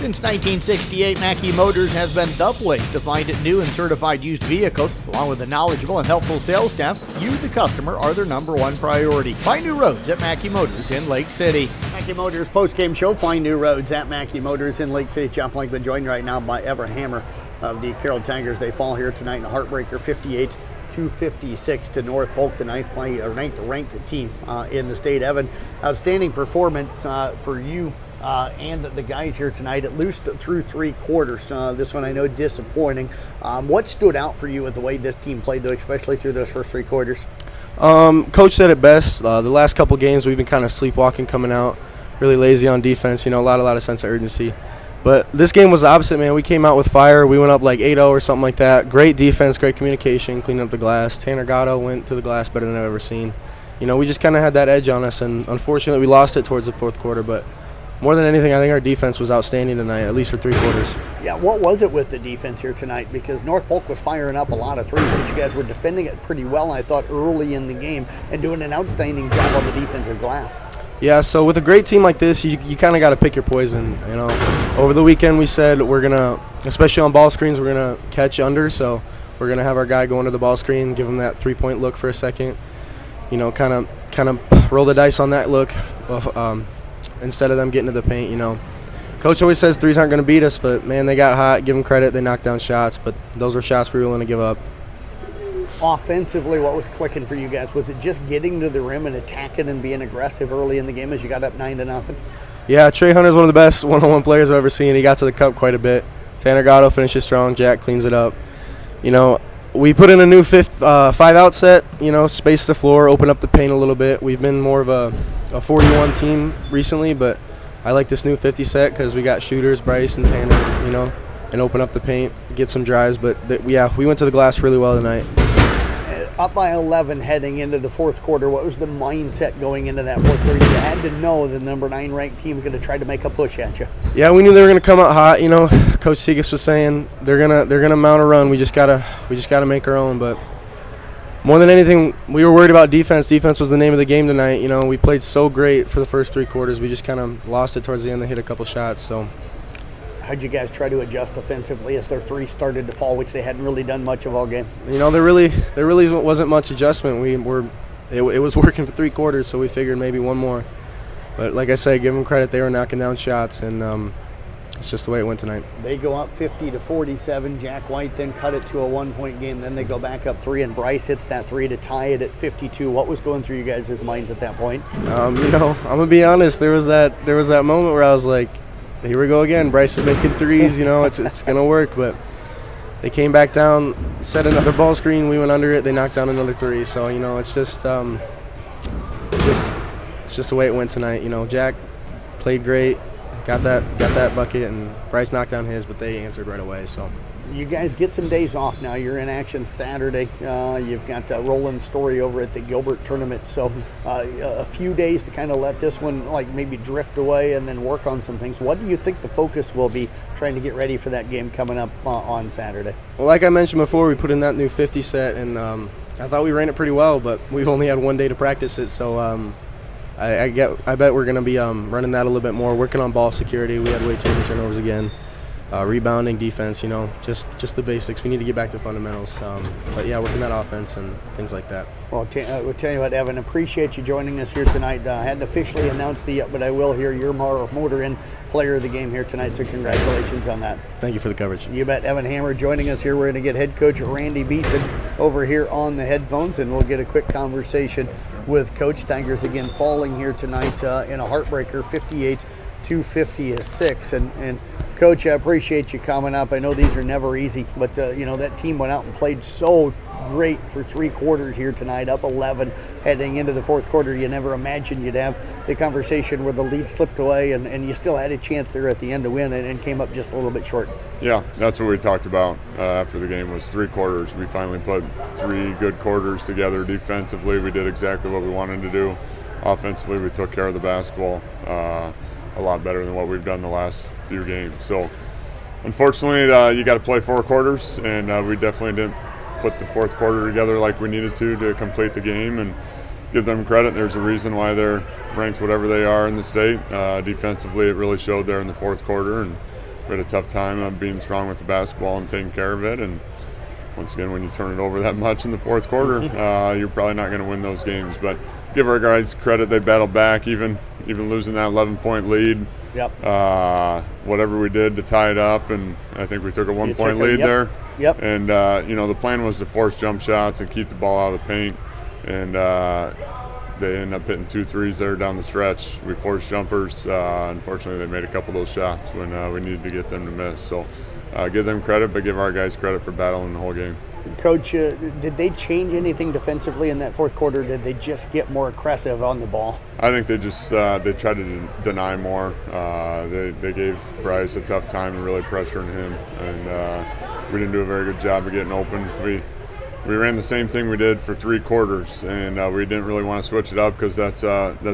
Since 1968, Mackey Motors has been the place to find new and certified used vehicles. Along with a knowledgeable and helpful sales staff, you, the customer, are their number one priority. Find new roads at Mackey Motors in Lake City. Mackey Motors post-game show, find new roads at Mackey Motors in Lake City. John Plankman joined right now by Evan Hammer of the Carroll Tigers. They fall here tonight in a heartbreaker, 58-56 to North Polk, the ranked team in the state. Evan, outstanding performance for you and the guys here tonight, at least through three quarters. This one I know disappointing. What stood out for you with the way this team played, though, especially through those first three quarters? Coach said it best. The last couple games we've been kind of sleepwalking coming out, really lazy on defense, a lot of sense of urgency. But this game was the opposite, man. We came out with fire. We went up like 8-0 or something like that. Great defense, great communication, cleaning up the glass. Tanner Gatto went to the glass better than I've ever seen. We just kind of had that edge on us, and unfortunately we lost it towards the fourth quarter. But more than anything, I think our defense was outstanding tonight, at least for three quarters. Yeah, what was it with the defense here tonight? Because North Polk was firing up a lot of threes, but you guys were defending it pretty well, I thought, early in the game and doing an outstanding job on the defensive glass. Yeah, so with a great team like this, you kind of got to pick your poison. Over the weekend we said we're going to, especially on ball screens, we're going to catch under. So we're going to have our guy go into the ball screen, give him that three-point look for a second, kind of roll the dice on that look instead of them getting to the paint. Coach always says threes aren't going to beat us, but, man, they got hot. Give them credit. They knocked down shots, but those were shots we were willing to give up. Offensively, what was clicking for you guys? Was it just getting to the rim and attacking and being aggressive early in the game as you got up 9-0? Yeah, Trey Hunter's one of the best one-on-one players I've ever seen. He got to the cup quite a bit. Tanner Gatto finishes strong. Jack cleans it up. We put in a new five-out set, space the floor, open up the paint a little bit. We've been more of a 41 team recently, but I like this new 50 set because we got shooters, Bryce and Tanner, and open up the paint, get some drives. But, we went to the glass really well tonight. Up by 11 heading into the fourth quarter, what was the mindset going into that fourth quarter? You had to know the number 9 ranked team was going to try to make a push at you. Yeah, we knew they were going to come out hot. Coach Segas was saying they're gonna mount a run. We just gotta make our own. But more than anything, we were worried about defense. Defense was the name of the game tonight. We played so great for the first three quarters. We just kind of lost it towards the end. They hit a couple shots. So. How'd you guys try to adjust offensively as their threes started to fall, which they hadn't really done much of all game? There really wasn't much adjustment. It was working for three quarters, so we figured maybe one more. But like I said, give them credit. They were knocking down shots, and it's just the way it went tonight. They go up 50-47. Jack White then cut it to a one-point game. Then they go back up 3, and Bryce hits that 3 to tie it at 52. What was going through you guys' minds at that point? I'm gonna be honest. There was that moment where I was like, here we go again. Bryce is making threes. It's gonna work. But they came back down, set another ball screen. We went under it. They knocked down another 3. So it's just the way it went tonight. Jack played great, got that bucket, and Bryce knocked down his, but they answered right away. So. You guys get some days off now. You're in action Saturday. You've got Roland's story over at the Gilbert tournament. So a few days to kind of let this one maybe drift away and then work on some things. What do you think the focus will be trying to get ready for that game coming up on Saturday? Well, like I mentioned before, we put in that new 50 set, and I thought we ran it pretty well, but we've only had one day to practice it. So I bet we're going to be running that a little bit more, working on ball security. We had way too many turnovers again. Rebounding, defense, just the basics. We need to get back to fundamentals. But, yeah, working that offense and things like that. Well, we'll tell you what, Evan, appreciate you joining us here tonight. I hadn't officially announced it yet, but I will hear your Motor Inn player of the game here tonight, so congratulations on that. Thank you for the coverage. You bet. Evan Hammer joining us here. We're going to get head coach Randy Bissen over here on the headphones, and we'll get a quick conversation with Coach. Tigers again falling here tonight in a heartbreaker, 58-56. And Coach, I appreciate you coming up. I know these are never easy, but that team went out and played so great for three quarters here tonight, up 11 heading into the fourth quarter. You never imagined you'd have the conversation where the lead slipped away and you still had a chance there at the end to win and came up just a little bit short. Yeah, that's what we talked about after the game was three quarters. We finally put 3 good quarters together. Defensively, we did exactly what we wanted to do. Offensively, we took care of the basketball a lot better than what we've done the last few games. So unfortunately, you got to play 4 quarters, and we definitely didn't put the fourth quarter together like we needed to complete the game and give them credit. There's a reason why they're ranked whatever they are in the state. Defensively, it really showed there in the fourth quarter, and we had a tough time of being strong with the basketball and taking care of it. And once again, when you turn it over that much in the fourth quarter, you're probably not going to win those games. But give our guys credit; they battled back, even losing that 11-point lead. Whatever we did to tie it up, and I think we took a 1-point lead there. And the plan was to force jump shots and keep the ball out of the paint. And they ended up hitting 2 threes there down the stretch. We forced jumpers. Unfortunately, they made a couple of those shots when we needed to get them to miss. So give them credit, but give our guys credit for battling the whole game. Coach, did they change anything defensively in that fourth quarter? Did they just get more aggressive on the ball? I think they just they tried to deny more. They gave Bryce a tough time and really pressuring him, and we didn't do a very good job of getting open. We ran the same thing we did for 3 quarters, and we didn't really want to switch it up because that's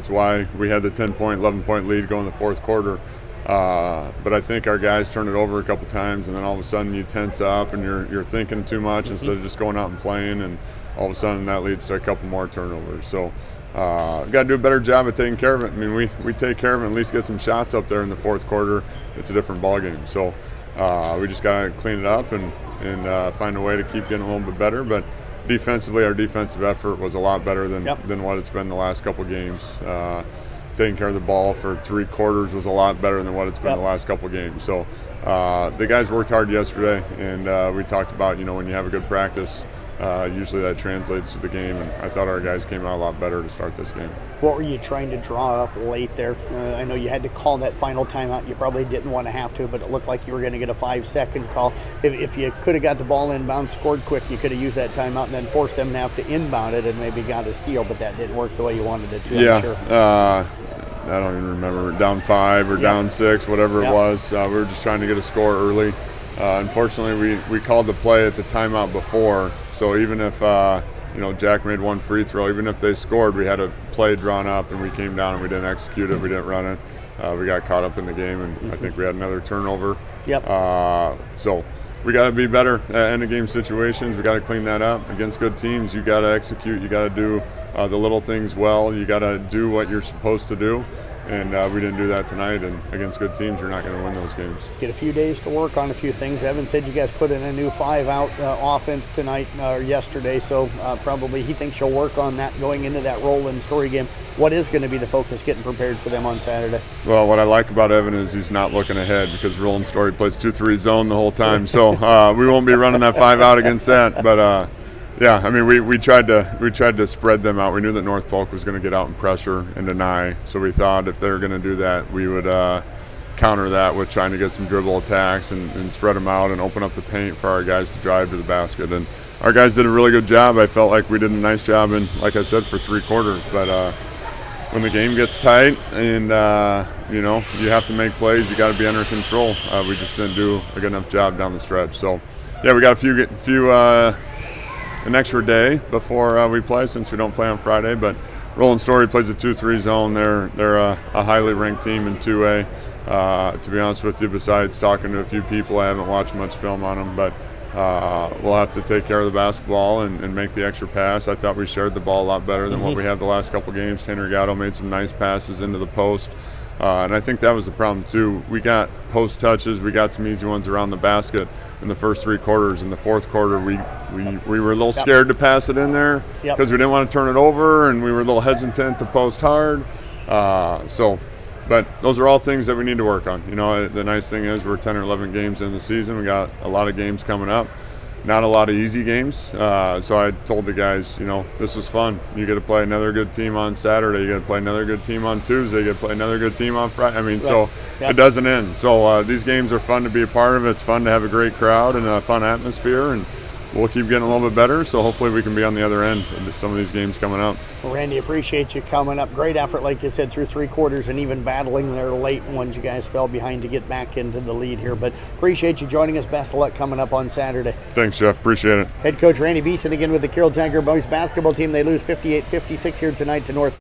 why we had the 10-point, 11-point lead going in the fourth quarter. But I think our guys turned it over a couple times, and then all of a sudden you tense up and you're thinking too much instead of just going out and playing, and all of a sudden that leads to a couple more turnovers. So got to do a better job of taking care of it. I mean, we take care of it and at least get some shots up there in the fourth quarter. It's a different ballgame. So we just got to clean it up and find a way to keep getting a little bit better. But defensively, our defensive effort was a lot better than what it's been the last couple games. Taking care of the ball for 3 quarters was a lot better than what it's been the last couple games. So the guys worked hard yesterday, and we talked about, when you have a good practice, usually that translates to the game, and I thought our guys came out a lot better to start this game. What were you trying to draw up late there? I know you had to call that final timeout. You probably didn't want to have to, but it looked like you were going to get a 5-second call. If you could have got the ball inbound, scored quick, you could have used that timeout and then forced them to have to inbound it and maybe got a steal, but that didn't work the way you wanted it to, I'm sure. I don't even remember, down 5 or down 6, whatever it was. We were just trying to get a score early. Unfortunately, we called the play at the timeout before, so even if Jack made 1 free throw, even if they scored, we had a play drawn up and we came down and we didn't execute it, we didn't run it. We got caught up in the game, and I think we had another turnover. So we got to be better at end-of-game situations. We got to clean that up. Against good teams, you got to execute. You got to do the little things well. You got to do what you're supposed to do, and we didn't do that tonight. And against good teams, you're not going to win those games. Get a few days to work on a few things. Evan said you guys put in a new 5-out offense tonight or yesterday, so probably he thinks you'll work on that going into that Roland Story game. What is going to be the focus getting prepared for them on Saturday? Well, what I like about Evan is he's not looking ahead because Roland Story plays 2-3 zone the whole time, so we won't be running that 5-out against that. But yeah, I mean, we tried to spread them out. We knew that North Polk was going to get out and pressure and deny, so we thought if they were going to do that, we would counter that with trying to get some dribble attacks and spread them out and open up the paint for our guys to drive to the basket. And our guys did a really good job. I felt like we did a nice job, and like I said, for 3 quarters. But when the game gets tight and you have to make plays, you got to be under control. We just didn't do a good enough job down the stretch. So yeah, we got an extra day before we play, since we don't play on Friday. But Roland Story plays a 2-3 zone. They're a highly ranked team in 2A. To be honest with you, besides talking to a few people, I haven't watched much film on them, but we'll have to take care of the basketball and make the extra pass. I thought we shared the ball a lot better than what we had the last couple games. Tanner Gatto made some nice passes into the post. And I think that was the problem too. We got post touches, we got some easy ones around the basket in the first 3 quarters. In the fourth quarter, we were a little scared to pass it in there because we didn't want to turn it over, and we were a little hesitant to post hard. But those are all things that we need to work on. The nice thing is we're 10 or 11 games in the season. We got a lot of games coming up. Not a lot of easy games. So I told the guys, this was fun. You get to play another good team on Saturday. You get to play another good team on Tuesday. You get to play another good team on Friday. I mean, so it doesn't end. So these games are fun to be a part of. It's fun to have a great crowd and a fun atmosphere. And we'll keep getting a little bit better, so hopefully we can be on the other end of some of these games coming up. Well, Randy, appreciate you coming up. Great effort, like you said, through 3 quarters and even battling there late ones. You guys fell behind to get back into the lead here, but appreciate you joining us. Best of luck coming up on Saturday. Thanks, Jeff. Appreciate it. Head coach Randy Bissen again with the Carroll Tiger boys basketball team. They lose 58-56 here tonight to North